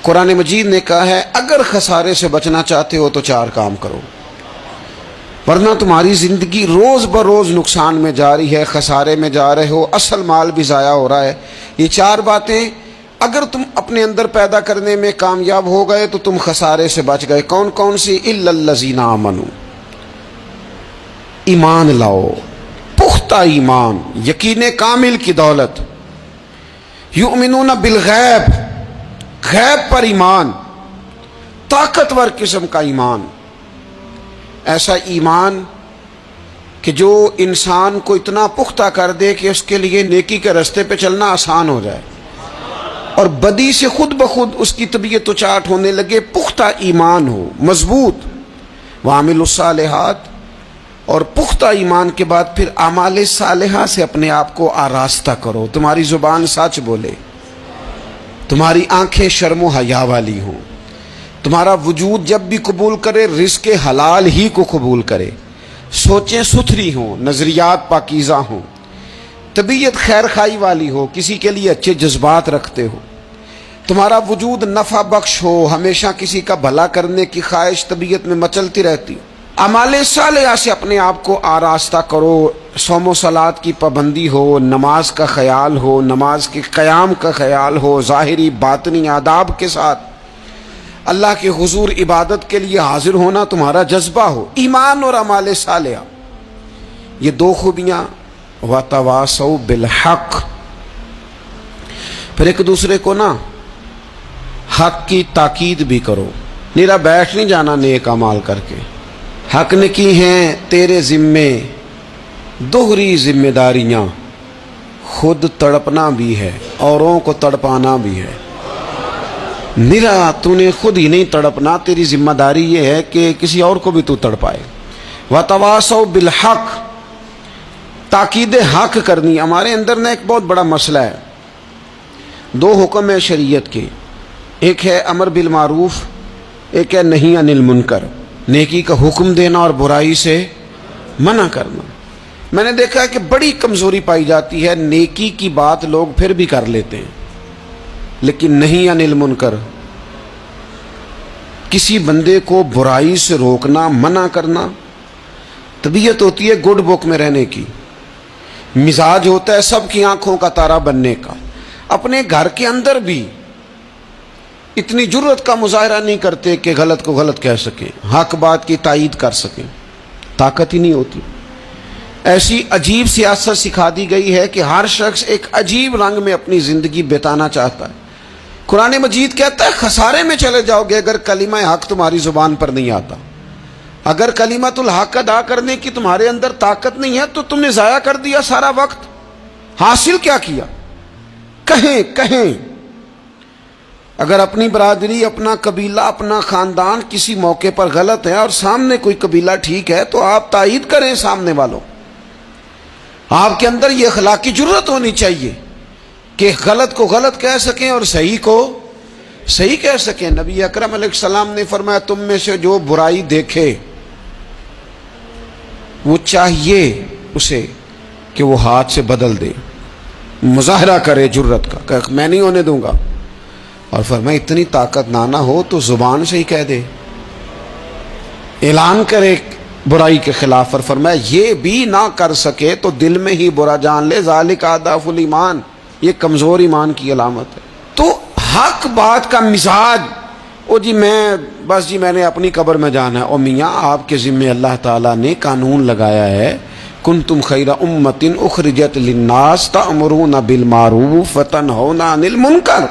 قرآن مجید نے کہا ہے اگر خسارے سے بچنا چاہتے ہو تو 4 کام کرو، ورنہ تمہاری زندگی روز بروز نقصان میں جا رہی ہے، خسارے میں جا رہے ہو، اصل مال بھی ضائع ہو رہا ہے۔ یہ 4 باتیں اگر تم اپنے اندر پیدا کرنے میں کامیاب ہو گئے تو تم خسارے سے بچ گئے۔ کون کون سی؟ الا الذین آمنوا، ایمان لاؤ، پختہ ایمان، یقین کامل کی دولت، یؤمنون بالغیب، غیب پر ایمان، طاقتور قسم کا ایمان، ایسا ایمان کہ جو انسان کو اتنا پختہ کر دے کہ اس کے لیے نیکی کے راستے پہ چلنا آسان ہو جائے اور بدی سے خود بخود اس کی طبیعت اچاٹ ہونے لگے۔ پختہ ایمان ہو، مضبوط، وعاملوا الصالحات، اور پختہ ایمان کے بعد پھر اعمال صالحہ سے اپنے آپ کو آراستہ کرو، تمہاری زبان سچ بولے، تمہاری آنکھیں شرم و حیا والی ہوں، تمہارا وجود جب بھی قبول کرے رزق حلال ہی کو قبول کرے، سوچیں ستھری ہوں، نظریات پاکیزہ ہوں، طبیعت خیر خائی والی ہو، کسی کے لیے اچھے جذبات رکھتے ہو، تمہارا وجود نفع بخش ہو، ہمیشہ کسی کا بھلا کرنے کی خواہش طبیعت میں مچلتی رہتی ہو۔ اعمال صالحہ سے اپنے آپ کو آراستہ کرو، صوم و صلات کی پابندی ہو، نماز کا خیال ہو، نماز کے قیام کا خیال ہو، ظاہری باطنی آداب کے ساتھ اللہ کے حضور عبادت کے لیے حاضر ہونا تمہارا جذبہ ہو۔ ایمان اور اعمال صالحہ، یہ 2 خوبیاں، وتواصوا بالحق، پھر ایک دوسرے کو نا حق کی تاکید بھی کرو، نیرا بیٹھ نہیں جانا نیک اعمال کر کے۔ حق نے کی ہیں تیرے ذمے دوہری ذمہ داریاں، خود تڑپنا بھی ہے، اوروں کو تڑپانا بھی ہے۔ نرا تو نے خود ہی نہیں تڑپنا، تیری ذمہ داری یہ ہے کہ کسی اور کو بھی تو تڑپائے۔ وتواصوا بالحق، تاکید حق کرنی۔ ہمارے اندر نا ایک بہت بڑا مسئلہ ہے، 2 حکم ہے شریعت کے، ایک ہے امر بالمعروف، ایک ہے نہی عن المنکر، نیکی کا حکم دینا اور برائی سے منع کرنا۔ میں نے دیکھا ہے کہ بڑی کمزوری پائی جاتی ہے، نیکی کی بات لوگ پھر بھی کر لیتے ہیں لیکن نہی عن المنکر، کسی بندے کو برائی سے روکنا، منع کرنا، طبیعت ہوتی ہے گڈ بک میں رہنے کی، مزاج ہوتا ہے سب کی آنکھوں کا تارا بننے کا۔ اپنے گھر کے اندر بھی اتنی جرت کا مظاہرہ نہیں کرتے کہ غلط کو غلط کہہ سکیں، حق بات کی تائید کر سکیں، طاقت ہی نہیں ہوتی۔ ایسی عجیب سیاست سکھا دی گئی ہے کہ ہر شخص ایک عجیب رنگ میں اپنی زندگی بتانا چاہتا ہے۔ قرآن مجید کہتا ہے خسارے میں چلے جاؤ گے اگر کلمہ حق تمہاری زبان پر نہیں آتا، اگر کلمۃ الحق ادا کرنے کی تمہارے اندر طاقت نہیں ہے تو تم نے ضائع کر دیا سارا وقت، حاصل کیا کیا؟ کہیں اگر اپنی برادری، اپنا قبیلہ، اپنا خاندان کسی موقع پر غلط ہے اور سامنے کوئی قبیلہ ٹھیک ہے تو آپ تائید کریں سامنے والوں، آپ کے اندر یہ اخلاقی جرت ہونی چاہیے کہ غلط کو غلط کہہ سکیں اور صحیح کو صحیح کہہ سکیں۔ نبی اکرم علیہ السلام نے فرمایا تم میں سے جو برائی دیکھے وہ چاہیے اسے کہ وہ ہاتھ سے بدل دے، مظاہرہ کرے جرت کا کہ میں نہیں ہونے دوں گا، اور فرمایا اتنی طاقت نہ ہو تو زبان سے ہی کہہ دے، اعلان کرے برائی کے خلاف، اور فرمایا یہ بھی نہ کر سکے تو دل میں ہی برا جان لے، ذالک اضعف الایمان، یہ کمزور ایمان کی علامت ہے۔ تو حق بات کا مزاج، او جی میں نے اپنی قبر میں جانا ہے، او میاں آپ کے ذمہ اللہ تعالیٰ نے قانون لگایا ہے، کنتم خیر امۃ اخرجت للناس تأمرون بالمعروف وتنہون عن المنکر،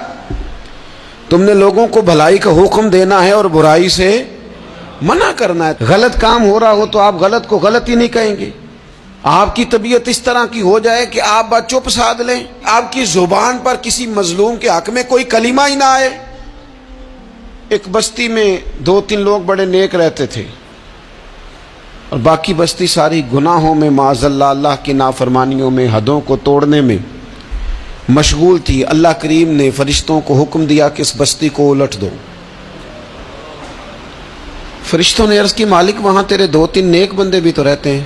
تم نے لوگوں کو بھلائی کا حکم دینا ہے اور برائی سے منع کرنا ہے۔ غلط کام ہو رہا ہو تو آپ غلط کو غلط ہی نہیں کہیں گے، آپ کی طبیعت اس طرح کی ہو جائے کہ آپ بات چپ سادھ لیں، آپ کی زبان پر کسی مظلوم کے حق میں کوئی کلمہ ہی نہ آئے۔ ایک بستی میں 2-3 لوگ بڑے نیک رہتے تھے اور باقی بستی ساری گناہوں میں، معاذ اللہ کی نافرمانیوں میں، حدوں کو توڑنے میں مشغول تھی۔ اللہ کریم نے فرشتوں کو حکم دیا کہ اس بستی کو الٹ دو۔ فرشتوں نے عرض کی مالک وہاں تیرے 2-3 نیک بندے بھی تو رہتے ہیں،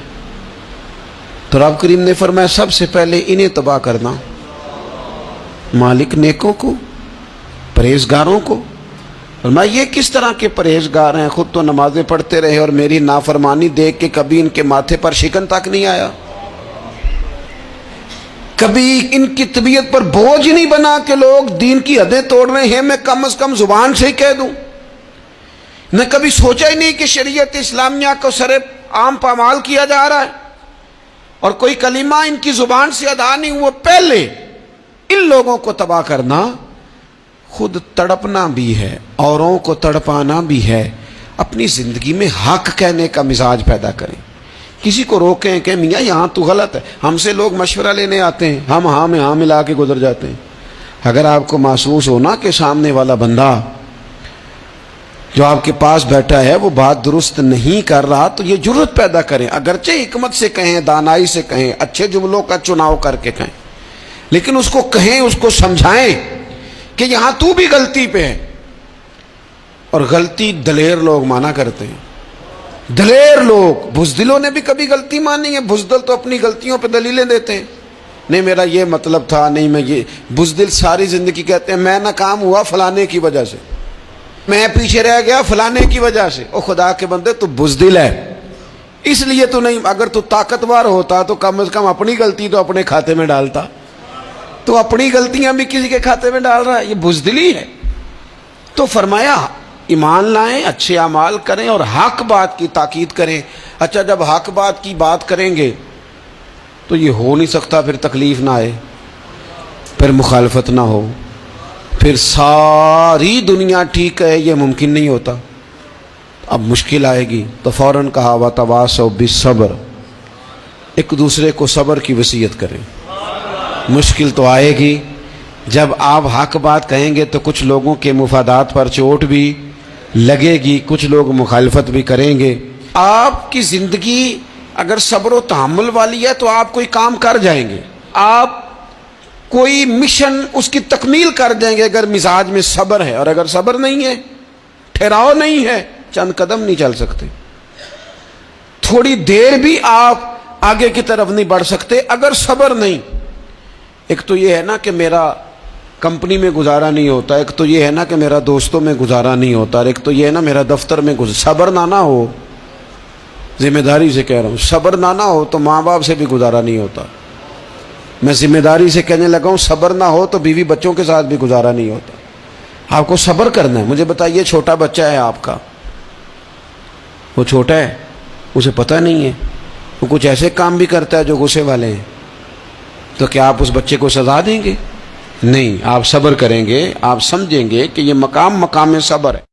تو رب کریم نے فرمایا سب سے پہلے انہیں تباہ کرنا۔ مالک نیکوں کو، پرہیزگاروں کو، اور میں یہ کس طرح کے پرہیزگار ہیں، خود تو نمازیں پڑھتے رہے اور میری نافرمانی دیکھ کے کبھی ان کے ماتھے پر شکن تک نہیں آیا، کبھی ان کی طبیعت پر بوجھ نہیں بنا کہ لوگ دین کی حدیں توڑ رہے ہیں میں کم از کم زبان سے ہی کہہ دوں، نہ کبھی سوچا ہی نہیں کہ شریعت اسلامیہ کو سر عام پامال کیا جا رہا ہے اور کوئی کلمہ ان کی زبان سے ادا نہیں ہوا۔ پہلے ان لوگوں کو تباہ کرنا خود تڑپنا بھی ہے، اوروں کو تڑپانا بھی ہے۔ اپنی زندگی میں حق کہنے کا مزاج پیدا کریں، کسی کو روکیں کہ میاں یہاں تو غلط ہے۔ ہم سے لوگ مشورہ لینے آتے ہیں، ہم ہاں میں ہاں ملا کے گزر جاتے ہیں۔ اگر آپ کو محسوس ہونا کہ سامنے والا بندہ جو آپ کے پاس بیٹھا ہے وہ بات درست نہیں کر رہا تو یہ جرأت پیدا کریں، اگرچہ حکمت سے کہیں، دانائی سے کہیں، اچھے جملوں کا چناؤ کر کے کہیں، لیکن اس کو کہیں، اس کو سمجھائیں کہ یہاں تو بھی غلطی پہ ہے۔ اور غلطی دلیر لوگ مانا کرتے ہیں، دلیر لوگ، بزدلوں نے بھی کبھی غلطی مانی ہے؟ بزدل تو اپنی غلطیوں پہ دلیلیں دیتے ہیں، نہیں میرا یہ مطلب تھا، نہیں میں یہ۔ بزدل ساری زندگی کہتے ہیں میں ناکام ہوا فلانے کی وجہ سے، میں پیچھے رہ گیا فلانے کی وجہ سے۔ او خدا کے بندے تو بزدل ہے، اس لیے تو نہیں، اگر تو طاقتور ہوتا تو کم از کم اپنی غلطی تو اپنے کھاتے میں ڈالتا، تو اپنی غلطیاں بھی کسی کے کھاتے میں ڈال رہا ہے، یہ بزدلی ہے۔ تو فرمایا ایمان لائیں، اچھے اعمال کریں اور حق بات کی تاکید کریں۔ اچھا جب حق بات کی بات کریں گے تو یہ ہو نہیں سکتا پھر تکلیف نہ آئے، پھر مخالفت نہ ہو، پھر ساری دنیا ٹھیک ہے، یہ ممکن نہیں ہوتا۔ اب مشکل آئے گی تو فوراً کہا وَتَوَاصَوْا بِالصَّبْرِ، ایک دوسرے کو صبر کی وصیت کریں۔ مشکل تو آئے گی، جب آپ حق بات کہیں گے تو کچھ لوگوں کے مفادات پر چوٹ بھی لگے گی، کچھ لوگ مخالفت بھی کریں گے۔ آپ کی زندگی اگر صبر و تحمل والی ہے تو آپ کوئی کام کر جائیں گے، آپ کوئی مشن اس کی تکمیل کر دیں گے اگر مزاج میں صبر ہے، اور اگر صبر نہیں ہے، ٹھہراؤ نہیں ہے، چند قدم نہیں چل سکتے، تھوڑی دیر بھی آپ آگے کی طرف نہیں بڑھ سکتے اگر صبر نہیں۔ ایک تو یہ ہے نا کہ میرا کمپنی میں گزارا نہیں ہوتا، ایک تو یہ ہے نا کہ میرا دوستوں میں گزارا نہیں ہوتا، اور ایک تو یہ ہے نا میرا دفتر میں صبر نہ ہو، ذمہ داری سے کہہ رہا ہوں، صبر نہ ہو تو ماں باپ سے بھی گزارا نہیں ہوتا۔ میں ذمہ داری سے کہنے لگا ہوں صبر نہ ہو تو بیوی بچوں کے ساتھ بھی گزارا نہیں ہوتا۔ آپ کو صبر کرنا ہے۔ مجھے بتائیے چھوٹا بچہ ہے آپ کا، وہ چھوٹا ہے، اسے پتہ نہیں ہے، وہ کچھ ایسے کام بھی کرتا ہے جو غصے والے ہیں، تو کیا آپ اس بچے کو سزا دیں گے؟ نہیں، آپ صبر کریں گے، آپ سمجھیں گے کہ یہ مقام صبر ہے۔